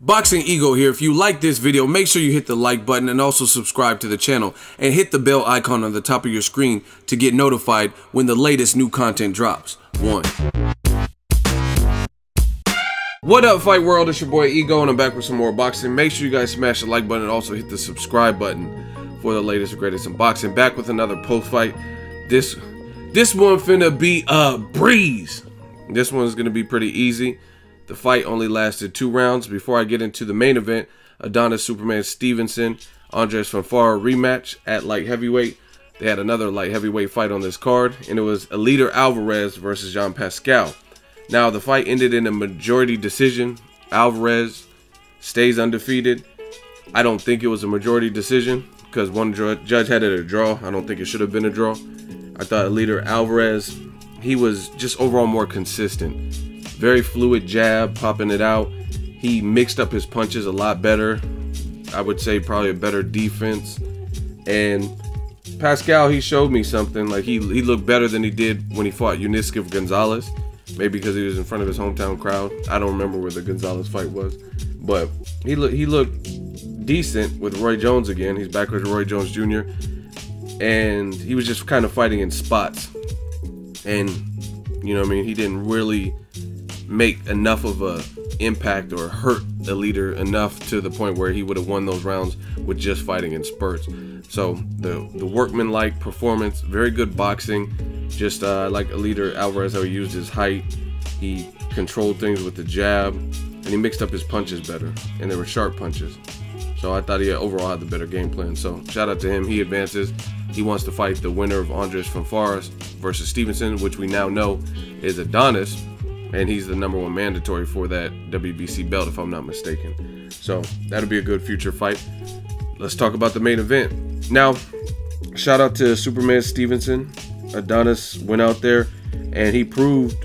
Boxingego here. If you like this video, make sure you hit the like button and also subscribe to the channel and hit the bell icon on the top of your screen to get notified when the latest new content drops. What up, Fight World? It's your boy Ego and I'm back with some more boxing. Make sure you guys smash the like button and also hit the subscribe button for the latest and greatest in boxing. Back with another post fight. This one finna be a breeze. This one's gonna be pretty easy. The fight only lasted 2 rounds. Before I get into the main event, Adonis Stevenson, ANDRZEJ Fonfara rematch at light heavyweight. They had another light heavyweight fight on this card, and it was Alvarez versus Pascal. Now, the fight ended in a majority decision. Alvarez stays undefeated. I don't think it was a majority decision because one judge had it a draw. I don't think it should have been a draw. I thought Alvarez, he was just overall more consistent. Very fluid jab, popping it out. He mixed up his punches a lot better. I would say probably a better defense. And Pascal, he showed me something. Like he looked better than he did when he fought Unisquif Gonzalez. Maybe because he was in front of his hometown crowd. I don't remember where the Gonzalez fight was. But he looked decent with Roy Jones again. He's back with Roy Jones Jr. And he was just kind of fighting in spots. And, you know what I mean, he didn't really make enough of a impact or hurt the leader enough to the point where he would have won those rounds with just fighting in spurts. So the workman-like performance, very good boxing. Just like Alvarez, how he used his height, he controlled things with the jab, and he mixed up his punches better, and they were sharp punches. So I thought he overall had the better game plan. So shout out to him. He advances. He wants to fight the winner of ANDRZEJ Fonfara versus Stevenson, which we now know is Adonis. And he's the #1 mandatory for that WBC belt, if I'm not mistaken. So that'll be a good future fight. Let's talk about the main event. Now, shout out to Stevenson. Adonis went out there and he proved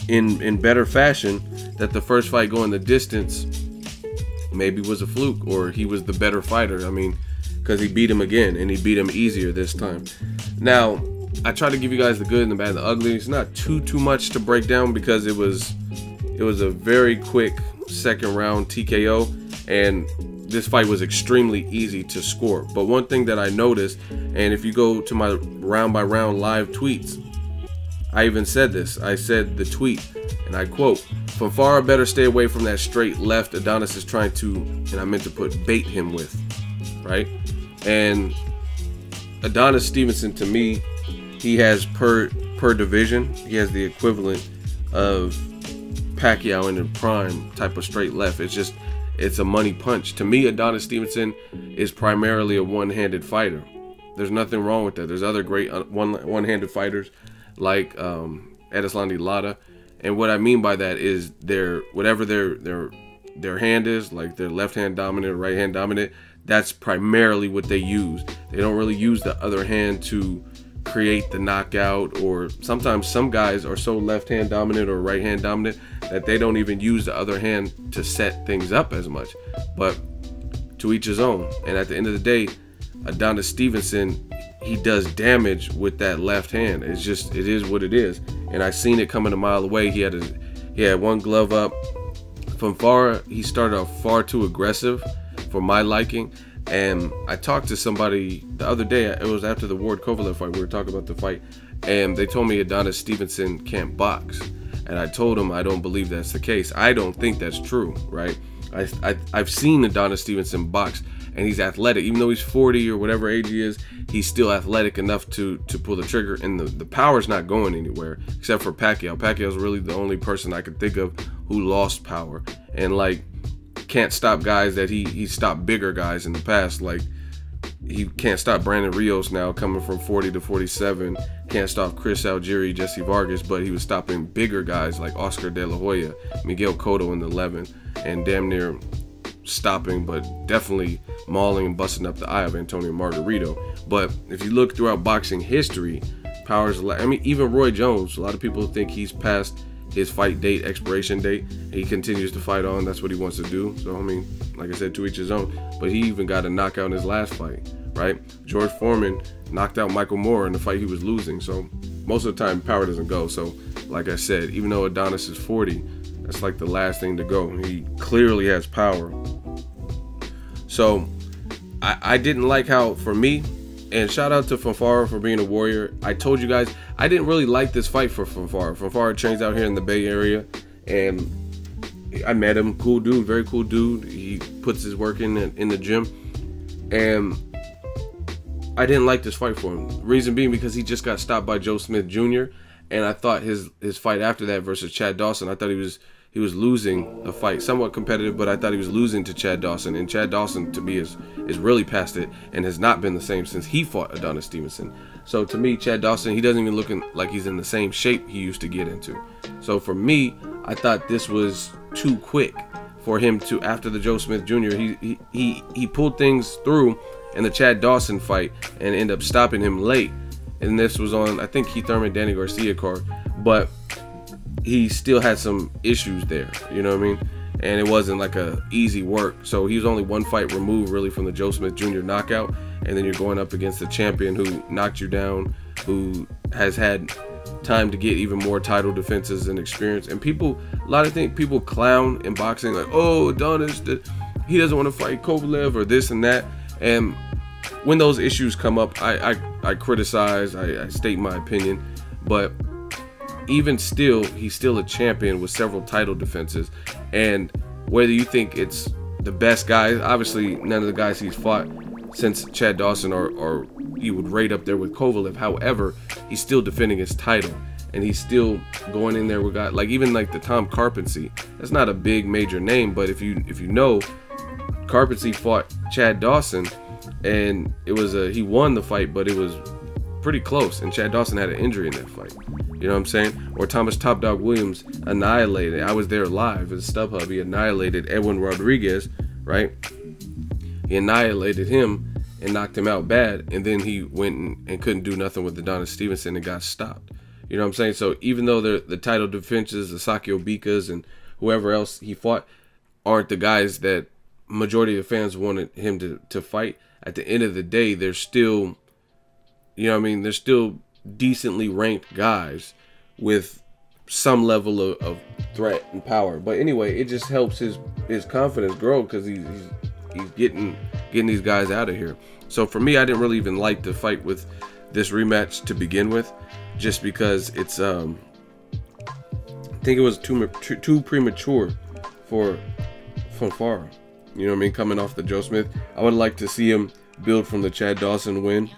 in better fashion that the first fight going the distance maybe was a fluke, or he was the better fighter. I mean, because he beat him again, and he beat him easier this time. Now, I try to give you guys the good and the bad and the ugly. It's not too much to break down because it was a very quick second round TKO, and this fight was extremely easy to score. But one thing that I noticed, and if you go to my round by round live tweets, I even said this. I said the tweet, and I quote, "Fonfara better stay away from that straight left Adonis is trying to," and I meant to put bait him with, right? And Adonis Stevenson, to me, he has per division, he has the equivalent of Pacquiao in the prime type of straight left. It's a money punch. To me, Adonis Stevenson is primarily a one-handed fighter. There's nothing wrong with that. There's other great one-handed fighters like Erislandy Lara, and what I mean by that is whatever their hand is, like their left hand dominant or right hand dominant, that's primarily what they use. They don't really use the other hand to create the knockout, or sometimes some guys are so left hand dominant or right hand dominant that they don't even use the other hand to set things up as much. But to each his own. And at the end of the day, Adonis Stevenson, he does damage with that left hand. It is what it is. And I seen it coming a mile away. He had one glove up. Fonfara, he started off far too aggressive for my liking. And I talked to somebody the other day, it was after the KOVALEV fight, we were talking about the fight, and they told me Adonis Stevenson can't box. And I told him I don't believe that's the case. I don't think that's true, right? I've seen Adonis Stevenson box, and he's athletic. Even though he's 40 or whatever age he is, he's still athletic enough to pull the trigger, and the power's not going anywhere, except for Pacquiao. Pacquiao's really the only person I could think of who lost power. And like, can't stop guys that he stopped bigger guys in the past. Like, he can't stop Brandon Rios now coming from 40 to 47. Can't stop Chris Algieri, Jesse Vargas, but he was stopping bigger guys like Oscar De La Hoya, Miguel Cotto in the 11, and damn near stopping, but definitely mauling and busting up the eye of Antonio Margarito. But if you look throughout boxing history, powers, I mean, even Roy Jones, a lot of people think he's past his fight date, expiration date. He continues to fight on. That's what he wants to do. So, I mean, like I said, to each his own. But he even got a knockout in his last fight, right? George Foreman knocked out Michael Moore in the fight he was losing. So most of the time, power doesn't go. So, like I said, even though Adonis is 40, That's like the last thing to go. He clearly has power. So I didn't like how, for me, and shout out to Fonfara for being a warrior. I told you guys, I didn't really like this fight for Fonfara. Fonfara trains out here in the Bay Area, and I met him. Cool dude, very cool dude. He puts his work in the gym, and I didn't like this fight for him. Reason being because he just got stopped by Joe Smith Jr., and I thought his fight after that versus Chad Dawson, I thought he was losing the fight, somewhat competitive, but I thought he was losing to Chad Dawson, and Chad Dawson to me is really past it and has not been the same since he fought Adonis Stevenson. So to me, Chad Dawson, he doesn't even look like he's in the same shape he used to get into. So for me, I thought this was too quick for him to, after the Joe Smith Jr., he pulled things through in the Chad Dawson fight and ended up stopping him late. And this was on, I think, Keith Thurman, Danny Garcia card, but he still had some issues there, you know what I mean? And it wasn't like a easy work. So he was only one fight removed really from the Joe Smith Jr. knockout, and then you're going up against a champion who knocked you down, who has had time to get even more title defenses and experience. And people, a lot of people clown in boxing, like, oh, Adonis, he doesn't want to fight Kovalev or this and that. And when those issues come up, I criticize, I state my opinion, but even still, he's still a champion with several title defenses. And whether you think it's the best guys, obviously none of the guys he's fought since Chad Dawson or you would rate up there with Kovalev. However, he's still defending his title, and he's still going in there with guys like, even like the Tom Carpensy. That's not a big major name, but if you know, Carpensy fought Chad Dawson, and it was he won the fight, but it was pretty close, and Chad Dawson had an injury in that fight. You know what I'm saying? Or Thomas Top Dog Williams annihilated. I was there live at StubHub. He annihilated Edwin Rodriguez, right? He annihilated him and knocked him out bad, and then he went and couldn't do nothing with Adonis Stevenson and got stopped. You know what I'm saying? So even though the title defenses, the Sakio Bikas and whoever else he fought aren't the guys that majority of the fans wanted him to fight, at the end of the day, they're still, you know what I mean, they're still decently ranked guys with some level of threat and power. But anyway, it just helps his confidence grow because he's getting these guys out of here. So for me, I didn't really even like the fight with this rematch to begin with, just because it's I think it was too premature for Fonfara. You know what I mean? Coming off the Joe Smith, I would like to see him build from the Chad Dawson win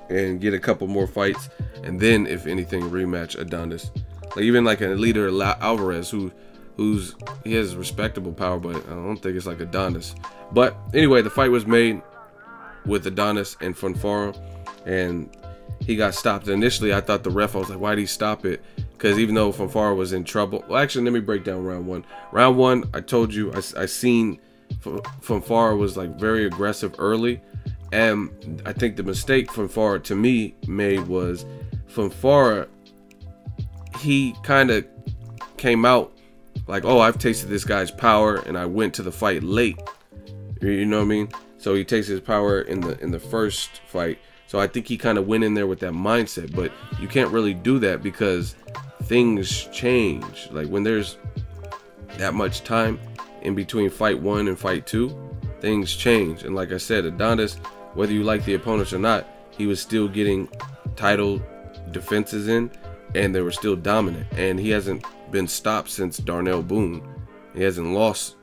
and get a couple more fights, and then if anything rematch Adonis. Like even like an leader Alvarez he has respectable power, but I don't think it's like Adonis. But anyway, the fight was made with Adonis and Fonfara, and he got stopped. Initially I thought the ref, I was like, why did he stop it? Because even though Fonfara was in trouble, well, actually let me break down round one. Round one, I told you I seen Fonfara was like very aggressive early. And I think the mistake Fonfara to me made was Fonfara, he kind of came out like, oh, I've tasted this guy's power and I went to the fight late. You know what I mean? So he tasted his power in the first fight. So I think he kind of went in there with that mindset, but you can't really do that because things change. Like when there's that much time in between fight one and fight two, things change. And like I said, Adonis, whether you like the opponents or not, he was still getting title defenses in, and they were still dominant. And he hasn't been stopped since Darnell Boone. He hasn't lost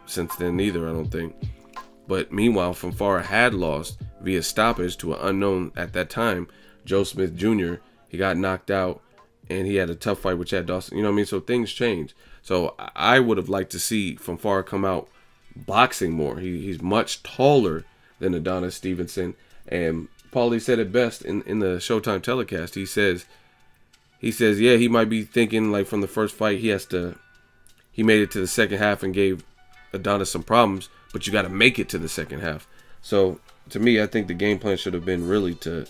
since then either, I don't think. But meanwhile, Fonfara had lost via stoppage to an unknown at that time, Joe Smith Jr. He got knocked out, and he had a tough fight with Chad Dawson. You know what I mean? So things change. So I would have liked to see Fonfara come out boxing more. He's much taller than Adonis Stevenson, and Paulie said it best in the Showtime telecast. He says, yeah, he might be thinking like from the first fight he made it to the second half and gave Adonis some problems, but you got to make it to the second half. So to me, I think the game plan should have been really to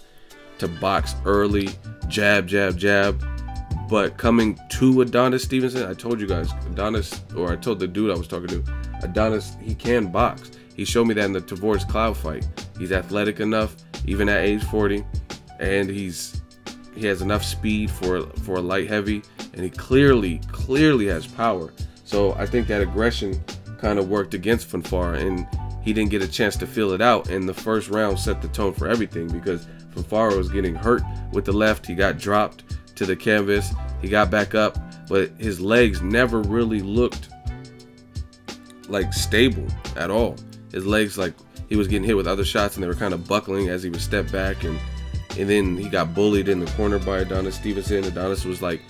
box early, jab, jab, jab. But coming to Adonis Stevenson, I told you guys, I told the dude I was talking to, Adonis, he can box. He showed me that in the Tavoris Cloud fight. He's athletic enough, even at age 40, and he has enough speed for a light heavy. and he clearly has power. So I think that aggression kind of worked against Fonfara, and he didn't get a chance to feel it out. And the first round set the tone for everything, because Fonfara was getting hurt with the left. He got dropped to the canvas. He got back up, but his legs never really looked like stable at all. His legs, like, he was getting hit with other shots and they were kind of buckling as he would step back, and then he got bullied in the corner by Adonis Stevenson. Adonis was like,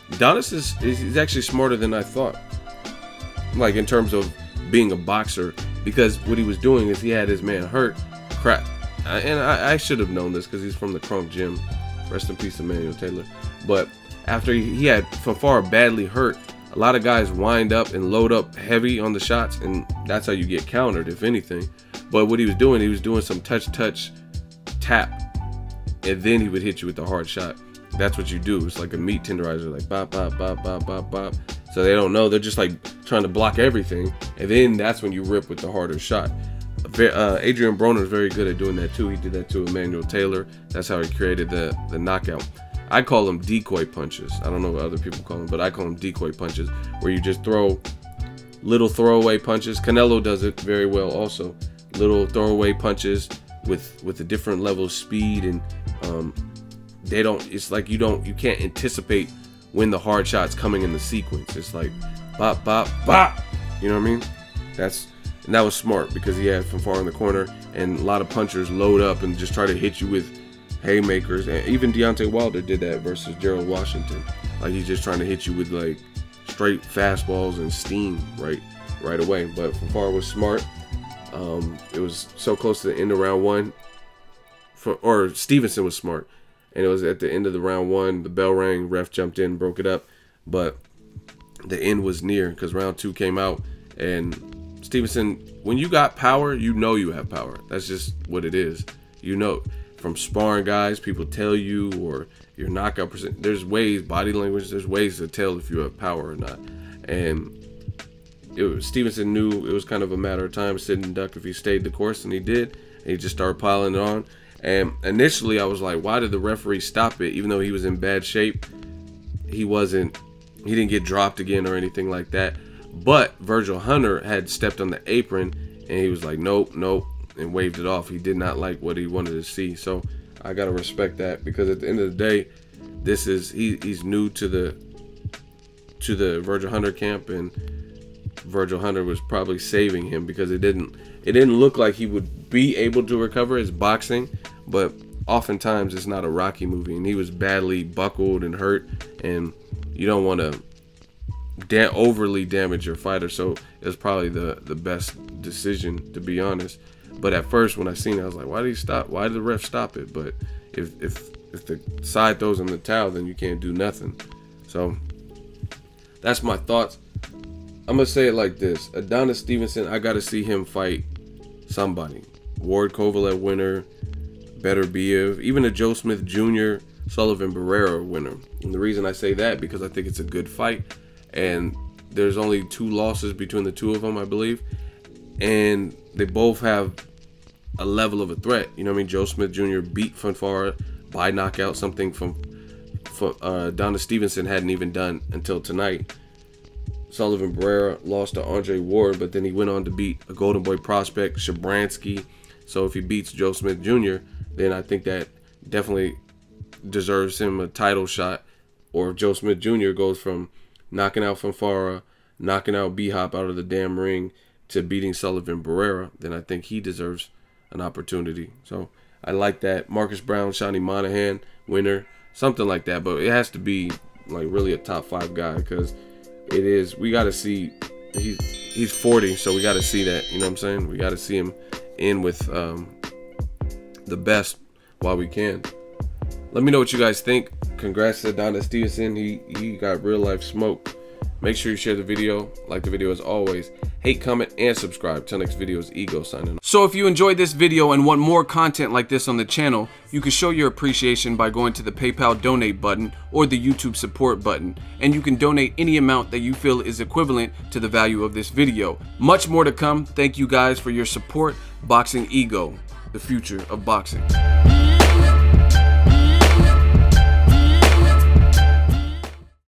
he's actually smarter than I thought, like in terms of being a boxer, because what he was doing is he had his man hurt. Crap. And I should have known this because he's from the Crunk Gym. Rest in peace, Emmanuel Taylor. But after he had Fonfara badly hurt, a lot of guys wind up and load up heavy on the shots, and that's how you get countered, if anything. But what he was doing some touch, tap, and then he would hit you with the hard shot. That's what you do. It's like a meat tenderizer, like bop, bop, bop, bop, bop, bop. So they don't know. They're just like trying to block everything, and then that's when you rip with the harder shot. Adrian Broner is very good at doing that too. He did that to Emmanuel Taylor. That's how he created the knockout. I call them decoy punches. I don't know what other people call them, but I call them decoy punches, where you just throw little throwaway punches. Canelo does it very well also. Little throwaway punches with a different level of speed, and it's like you can't anticipate when the hard shot's coming in the sequence. It's like bop, bop, bop. You know what I mean? And that was smart, because he had Fonfara in the corner, and a lot of punchers load up and just try to hit you with haymakers. And even Deontay Wilder did that versus Gerald Washington. Like, he's just trying to hit you with like straight fastballs and steam right away. But Fonfara was smart. It was so close to the end of round one. Or Stevenson was smart, and it was at the end of the round one. The bell rang, ref jumped in, broke it up, but the end was near, because round two came out, and Stevenson, when you got power, you know you have power. That's just what it is. You know, from sparring guys, people tell you, or your knockout percent. There's ways, body language, there's ways to tell if you have power or not. And Stevenson knew it was kind of a matter of time, sit and duck if he stayed the course, and he did. And he just started piling it on. And initially I was like, why did the referee stop it? Even though he was in bad shape, he didn't get dropped again or anything like that. But Virgil Hunter had stepped on the apron, and he was like, nope, nope, and waved it off. He did not like what he wanted to see. So I gotta respect that, because at the end of the day, he's new to the Virgil Hunter camp, and Virgil Hunter was probably saving him, because it didn't look like he would be able to recover his boxing. But oftentimes it's not a Rocky movie, and he was badly buckled and hurt, and you don't want to overly damage your fighter. So it was probably the best decision, to be honest. But at first when I seen it, I was like, why did he stop? Why did the ref stop it? But if the side throws in the towel, then you can't do nothing. So that's my thoughts. I'm gonna say it like this: Adonis Stevenson, I gotta see him fight somebody. Ward Kovalev winner, better Biev, even a Joe Smith Jr. Sullivan Barrera winner. And the reason I say that, because I think it's a good fight, and there's only 2 losses between the two of them, I believe, and they both have a level of a threat. You know what I mean? Joe Smith Jr. beat Fonfara by knockout, something from Adonis Stevenson hadn't even done until tonight. Sullivan Barrera lost to Andre Ward, but then he went on to beat a Golden Boy prospect, Shabransky. So if he beats Joe Smith Jr., then I think that definitely deserves him a title shot. Or if Joe Smith Jr. goes from knocking out Fonfara, knocking out B-Hop out of the damn ring, to beating Sullivan Barrera, then I think he deserves an opportunity. So I like that. Marcus Brown, Shawnee Monahan, winner, something like that. But it has to be like really a top 5 guy, because it is, we got to see, he's 40, so we got to see that, you know what I'm saying? We got to see him in with the best while we can. Let me know what you guys think. Congrats to Adonis Stevenson. He got real life smoke. Make sure you share the video, like the video as always. Hate, comment, and subscribe. Till next video is Ego signing off. So if you enjoyed this video and want more content like this on the channel, you can show your appreciation by going to the PayPal donate button or the YouTube support button. And you can donate any amount that you feel is equivalent to the value of this video. Much more to come. Thank you guys for your support. Boxing Ego, the future of boxing.